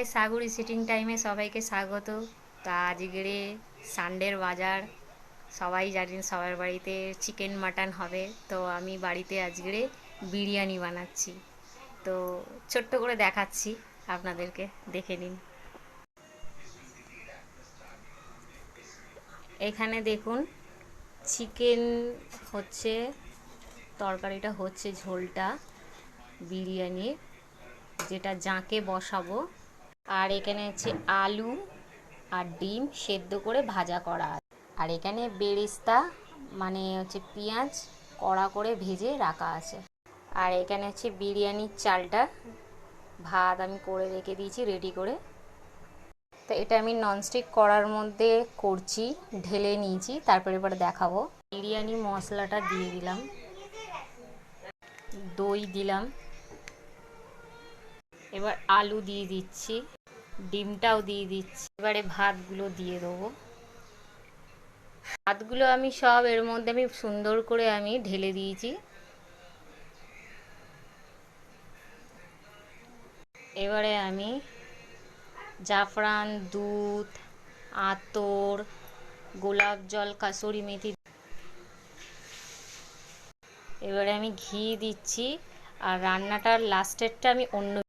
High, সাগুরি sitting টাইমে সবাইকে স্বাগত। তা আজকে সানডের বাজার, সবাই জানেন সবার বাড়িতে চিকেন মাটন হবে। তো আমি বাড়িতে আজকে বিরিয়ানি বানাচ্ছি। তো ছোট্ট করে দেখাচ্ছি আপনাদেরকে, দেখে নিন। এখানে দেখুন, চিকেন হচ্ছে, তরকারিটা হচ্ছে, ঝোলটা বিরিয়ানির, যেটা জাঁকে বসাবো। আর এখানে হচ্ছে আলু আর ডিম সেদ্ধ করে ভাজা করা আছে। আর এখানে বেরেস্তা মানে হচ্ছে পেঁয়াজ কড়া করে ভেজে রাখা আছে। আর এখানে হচ্ছে বিরিয়ানির চালটা, ভাত আমি করে রেখে দিয়েছি রেডি করে। তো এটা আমি ননস্টিক কড়ার মধ্যে করছি, ঢেলে নিয়েছি, তারপরে এবার দেখাবো। বিরিয়ানি মশলাটা দিয়ে দিলাম, দই দিলাম, এবার আলু দিয়ে দিচ্ছি, ডিমটাও দিয়ে দিচ্ছি। এবারে ভাতগুলো দিয়ে দেবো। ভাতগুলো আমি সব এর মধ্যে আমি সুন্দর করে আমি ঢেলে দিয়েছি। এবারে আমি জাফরান, দুধ, আতর, গোলাপ জল, কাসুরি মেথি, এবারে আমি ঘি দিচ্ছি। আর রান্নাটার লাস্টেরটা আমি অন্য